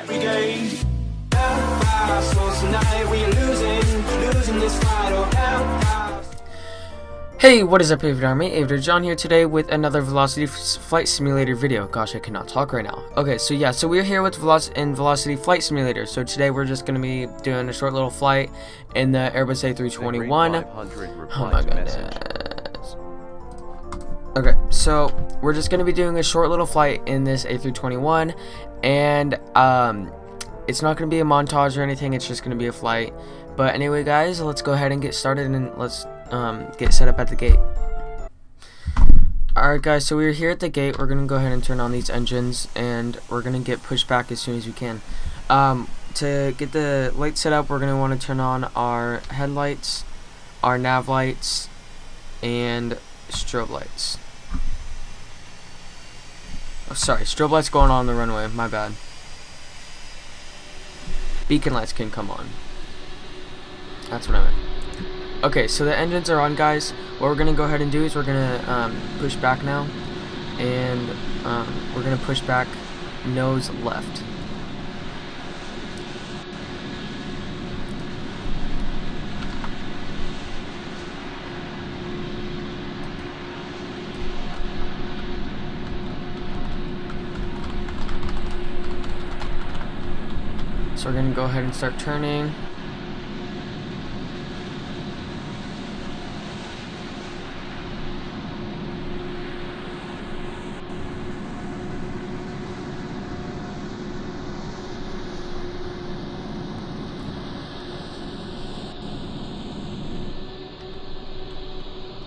brigade. So tonight we are losing this fight. Hey, what is up, Avid Army? Avid John here today with another Velocity Flight Simulator video. Gosh, I cannot talk right now. Okay, so yeah, so we're here with Velocity Flight Simulator. So today we're just going to be doing a short little flight in the Airbus A321. Oh my goodness. Okay, so we're just going to be doing a short little flight in this A321, and it's not going to be a montage or anything, it's just going to be a flight. But anyway, guys, let's go ahead and get started, and let's get set up at the gate. Alright guys, so we're here at the gate. We're gonna go ahead and turn on these engines, and we're gonna get pushed back as soon as we can. To get the lights set up, we're gonna want to turn on our headlights, our nav lights, and strobe lights. Oh, sorry, strobe lights going on the runway, my bad. Beacon lights can come on. That's what I meant. Okay, so the engines are on, guys. What we're gonna go ahead and do is we're gonna push back now, and we're gonna push back nose left. So we're gonna go ahead and start turning.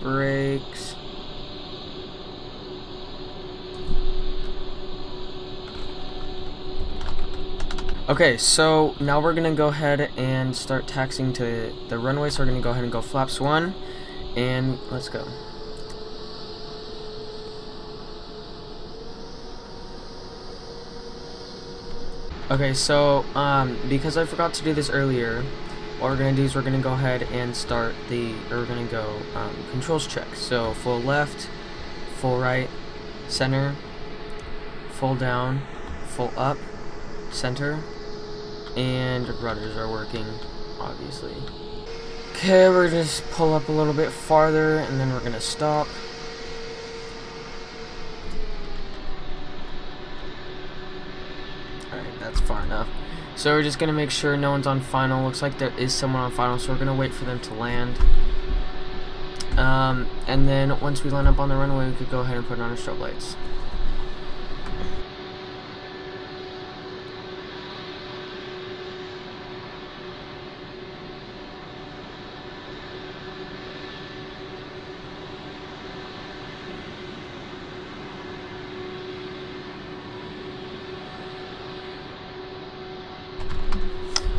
Brakes. Okay, so now we're gonna go ahead and start taxiing to the runway. So we're gonna go ahead and go flaps 1, and let's go. Okay, so because I forgot to do this earlier, what we're gonna do is we're gonna go ahead and start we're gonna go controls check. So full left, full right, center, full down, full up, center, and rudders are working, obviously. Okay, we're gonna just pull up a little bit farther, and then we're gonna stop. Alright, that's far enough. So we're just gonna make sure no one's on final. Looks like there is someone on final, so we're gonna wait for them to land. And then once we line up on the runway, we could go ahead and put on our strobe lights.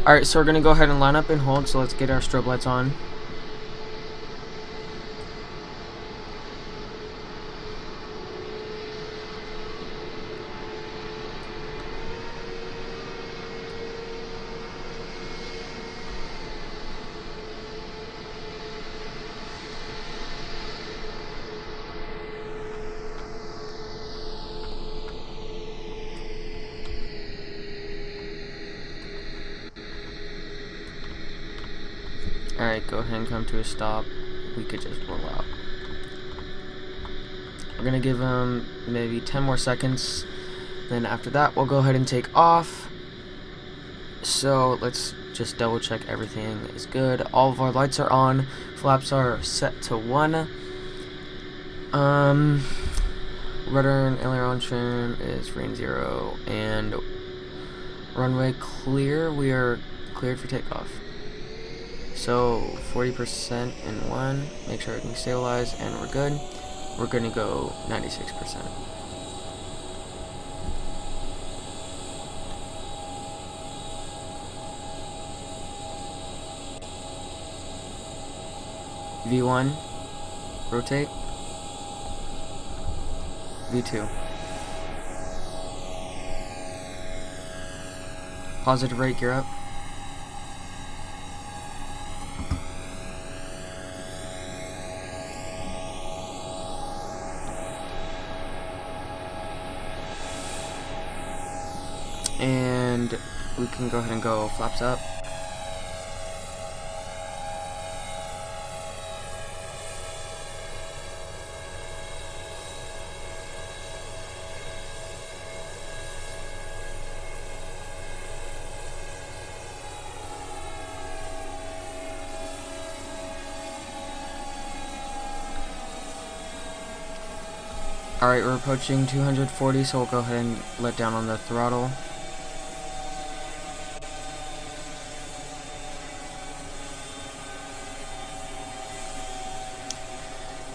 Alright, so we're going to go ahead and line up and hold, so let's get our strobe lights on. Alright, go ahead and come to a stop. We could just roll out. We're gonna give them maybe 10 more seconds. Then after that, we'll go ahead and take off. So let's just double check everything is good. All of our lights are on. Flaps are set to 1. Rudder and aileron trim is range 0. And runway clear. We are cleared for takeoff. So 40% in 1, make sure everything's stabilized, and we're good. We're gonna go 96%. V1, rotate. V2. Positive right gear up. and we can go ahead and go flaps up. Alright, we're approaching 240, so we'll go ahead and let down on the throttle.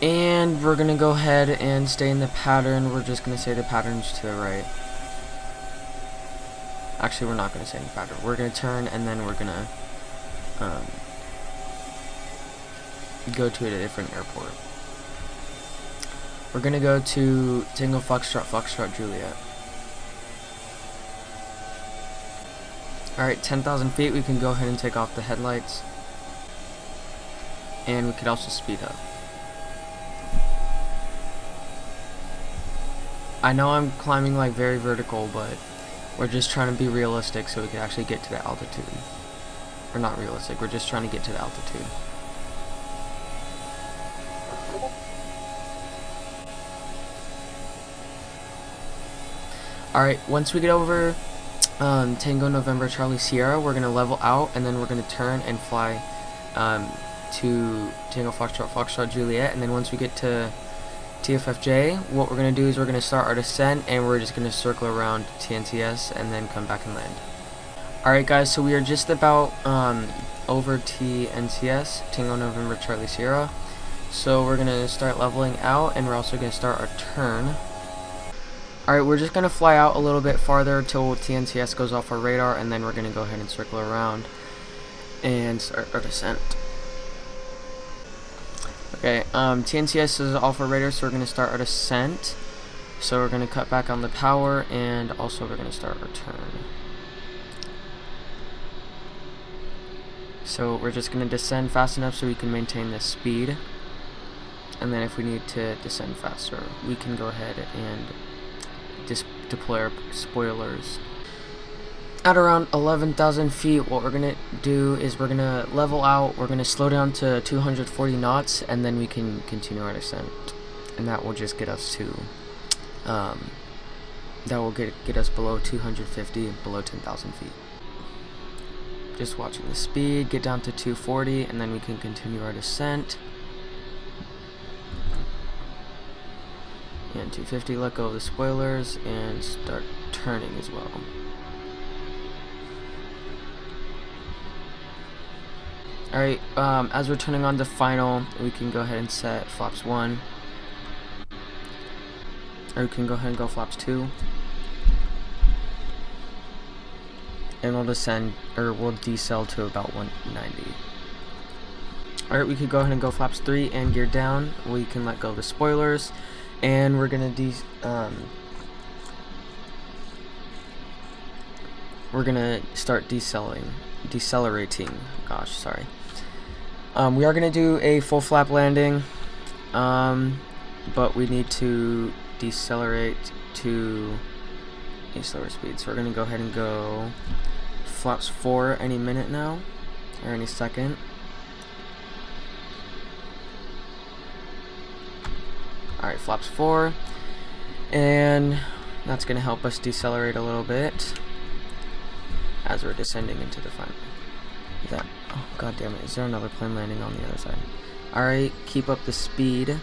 And we're going to go ahead and stay in the pattern. We're just going to say the pattern's to the right. Actually, we're not going to say in the pattern. We're going to turn, and then we're going to go to a different airport. We're gonna go to Tango Foxtrot, Foxtrot, Juliet. Alright, 10,000 feet, we can go ahead and take off the headlights. And we could also speed up. I know I'm climbing like very vertical, but we're just trying to be realistic so we can actually get to the altitude. Or not realistic, we're just trying to get to the altitude. Alright, once we get over Tango November Charlie Sierra, we're going to level out, and then we're going to turn and fly to Tango Foxtrot Foxtrot Juliet, and then once we get to TFFJ, what we're going to do is we're going to start our descent, and we're just going to circle around TNTS and then come back and land. Alright guys, so we are just about over TNTS, Tango November Charlie Sierra, so we're going to start leveling out, and we're also going to start our turn. Alright, we're just going to fly out a little bit farther till TNTS goes off our radar, and then we're going to go ahead and circle around and start our descent. Okay, TNTS is off our radar, so we're going to start our descent. So we're going to cut back on the power, and also we're going to start our turn. So we're just going to descend fast enough so we can maintain this speed. And then if we need to descend faster, we can go ahead and deploy our spoilers. At around 11,000 feet, what we're going to do is we're going to level out, we're going to slow down to 240 knots, and then we can continue our descent. And that will just get us to, that will get us below 250, below 10,000 feet. Just watching the speed, get down to 240, and then we can continue our descent. And 250, let go of the spoilers, and start turning as well. Alright, as we're turning on the final, we can go ahead and set flaps 1. Or we can go ahead and go flaps 2. And we'll descend, or we'll decel to about 190. Alright, we could go ahead and go flaps 3 and gear down. We can let go of the spoilers. And we're gonna start decelerating. Gosh, sorry. We are gonna do a full flap landing, but we need to decelerate to a slower speed. So we're gonna go ahead and go flaps 4 any minute now, or any second. Alright, flaps 4, and that's going to help us decelerate a little bit as we're descending into the final. Oh god damn it, is there another plane landing on the other side? Alright, keep up the speed.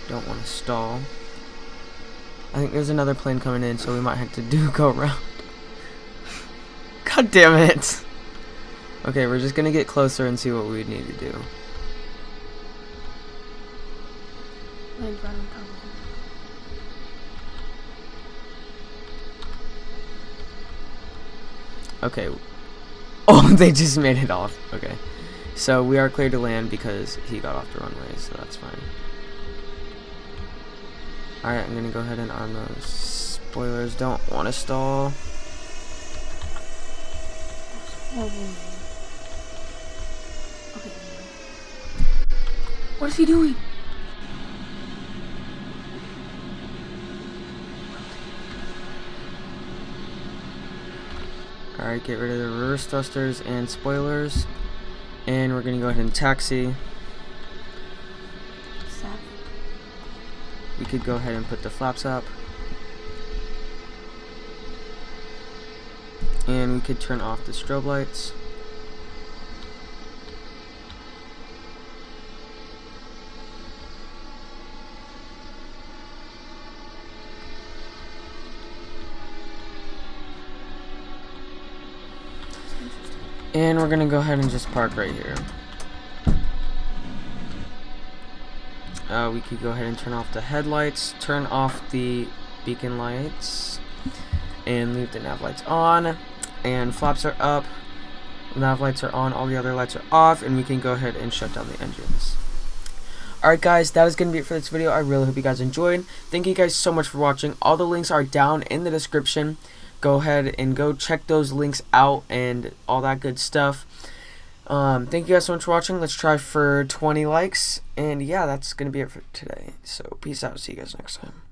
Don't want to stall. I think there's another plane coming in, so we might have to go around. God damn it! Okay, we're just going to get closer and see what we need to do. Right on top of him. Okay. Oh, they just made it off. Okay. So we are clear to land because he got off the runway, so that's fine. Alright, I'm gonna go ahead and arm those spoilers. Don't want to stall. Okay. What is he doing? Alright, get rid of the reverse thrusters and spoilers. And we're going to go ahead and taxi. We could go ahead and put the flaps up. And we could turn off the strobe lights. And we're gonna go ahead and just park right here. We could go ahead and turn off the headlights, turn off the beacon lights, and leave the nav lights on. And flaps are up, nav lights are on, all the other lights are off, and we can go ahead and shut down the engines. Alright guys, that is going to be it for this video. I really hope you guys enjoyed. Thank you guys so much for watching. All the links are down in the description. Go ahead and go check those links out and all that good stuff. Thank you guys so much for watching. Let's try for 20 likes. And yeah, that's going to be it for today. So peace out. See you guys next time.